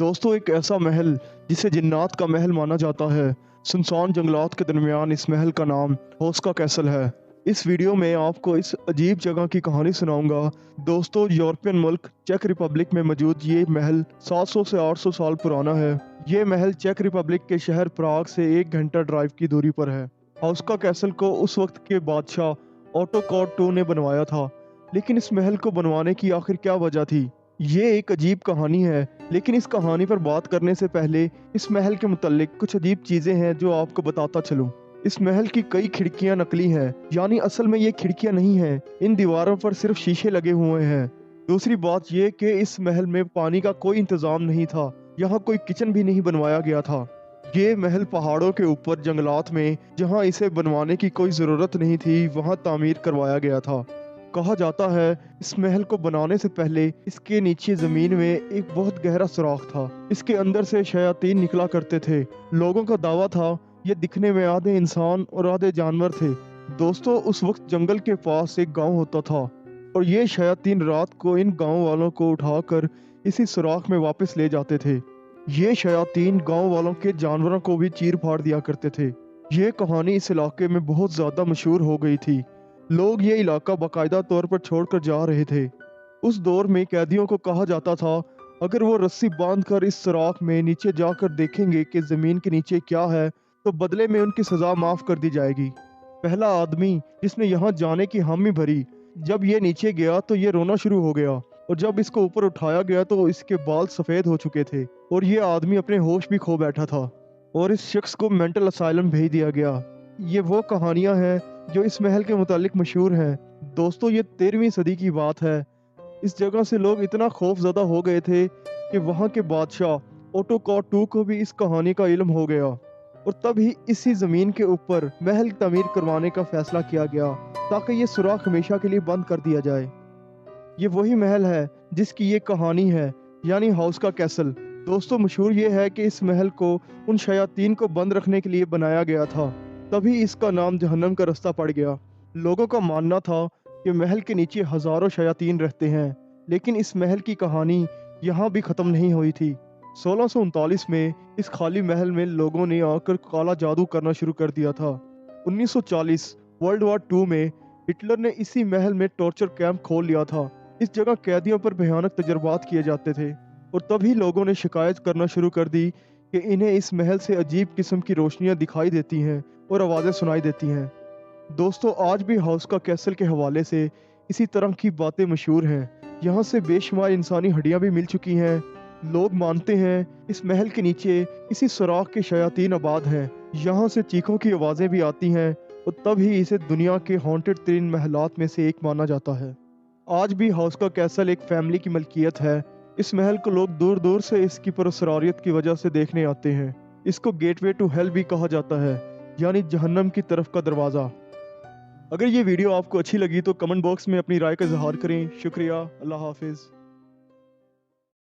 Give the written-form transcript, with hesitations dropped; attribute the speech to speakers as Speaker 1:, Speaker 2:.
Speaker 1: दोस्तों, एक ऐसा महल जिसे जिन्नात का महल माना जाता है। सुनसान जंगलात के दरमियान इस महल का नाम होस्का कैसल है। इस वीडियो में आपको इस अजीब जगह की कहानी सुनाऊंगा। दोस्तों, यूरोपियन मुल्क चेक रिपब्लिक में मौजूद ये महल 700 से 800 साल पुराना है। ये महल चेक रिपब्लिक के शहर प्राग से 1 घंटा ड्राइव की दूरी पर है। होस्का कैसल को उस वक्त के बादशाह ओटो कॉड टू ने बनवाया था। लेकिन इस महल को बनवाने की आखिर क्या वजह थी, ये एक अजीब कहानी है। लेकिन इस कहानी पर बात करने से पहले इस महल के मुतालिक कुछ अजीब चीजें हैं जो आपको बताता चलूं। इस महल की कई खिड़कियां नकली हैं, यानी असल में ये खिड़कियां नहीं हैं। इन दीवारों पर सिर्फ शीशे लगे हुए हैं। दूसरी बात ये कि इस महल में पानी का कोई इंतजाम नहीं था। यहाँ कोई किचन भी नहीं बनवाया गया था। ये महल पहाड़ों के ऊपर जंगलात में, जहाँ इसे बनवाने की कोई ज़रूरत नहीं थी, वहाँ तामीर करवाया गया था। कहा जाता है इस महल को बनाने से पहले इसके नीचे जमीन में एक बहुत गहरा सुराख था। इसके अंदर से शयातीन निकला करते थे। लोगों का दावा था ये दिखने में आधे इंसान और आधे जानवर थे। दोस्तों, उस वक्त जंगल के पास एक गांव होता था और ये शयातीन रात को इन गांव वालों को उठाकर इसी सुराख में वापस ले जाते थे। ये शयातीन गांव वालों के जानवरों को भी चीर फाड़ दिया करते थे। ये कहानी इस इलाके में बहुत ज्यादा मशहूर हो गई थी। लोग ये इलाका बाकायदा तौर पर छोड़कर जा रहे थे। उस दौर में कैदियों को कहा जाता था अगर वो रस्सी बांधकर इस सुराख में नीचे जाकर देखेंगे कि जमीन के नीचे क्या है, तो बदले में उनकी सजा माफ कर दी जाएगी। पहला आदमी जिसने यहाँ जाने की हामी भरी, जब ये नीचे गया तो ये रोना शुरू हो गया, और जब इसको ऊपर उठाया गया तो इसके बाल सफेद हो चुके थे और ये आदमी अपने होश भी खो बैठा था और इस शख्स को मेंटल असाइलम भेज दिया गया। ये वो कहानियां हैं जो इस महल के मुतालिक मशहूर हैं। दोस्तों, ये 13वीं सदी की बात है। इस जगह से लोग इतना खौफजदा हो गए थे कि वहाँ के बादशाह ओटो कॉड टू को भी इस कहानी का इल्म हो गया और तब ही इसी जमीन के ऊपर महल तमीर करवाने का फैसला किया गया ताकि ये सुराख हमेशा के लिए बंद कर दिया जाए। ये वही महल है जिसकी ये कहानी है, यानी होस्का कैसल। दोस्तों, मशहूर ये है कि इस महल को उन शयातीन को बंद रखने के लिए बनाया गया था, तभी इसका नाम जहन्नम का रास्ता पड़ गया। लोगों का मानना था कि महल के नीचे हजारों शयातीन रहते हैं, लेकिन इस महल की कहानी यहाँ भी खत्म नहीं हुई थी। 1639 में इस खाली महल में लोगों ने आकर काला जादू करना शुरू कर दिया था। 1940 वर्ल्ड वॉर 2 में हिटलर ने इसी महल में टॉर्चर कैंप खोल लिया था। इस जगह कैदियों पर भयानक तजर्बात किए जाते थे और तभी लोगों ने शिकायत करना शुरू कर दी कि इन्हें इस महल से अजीब किस्म की रोशनियां दिखाई देती हैं और आवाज़ें सुनाई देती हैं। दोस्तों, आज भी होस्का कैसल के हवाले से इसी तरह की बातें मशहूर हैं। यहाँ से बेशुमार इंसानी हड्डियाँ भी मिल चुकी हैं। लोग मानते हैं इस महल के नीचे इसी सुराख के शयातीन आबाद हैं। यहाँ से चीखों की आवाज़ें भी आती हैं और तब ही इसे दुनिया के हॉन्टेड तरीन महलात में से एक माना जाता है। आज भी होस्का कैसल एक फैमिली की मलकियत है। इस महल को लोग दूर दूर से इसकी पुरअसरारियत की वजह से देखने आते हैं। इसको गेटवे टू हेल भी कहा जाता है, यानी जहन्नम की तरफ का दरवाज़ा। अगर ये वीडियो आपको अच्छी लगी तो कमेंट बॉक्स में अपनी राय का इजहार करें। शुक्रिया। अल्लाह हाफिज़।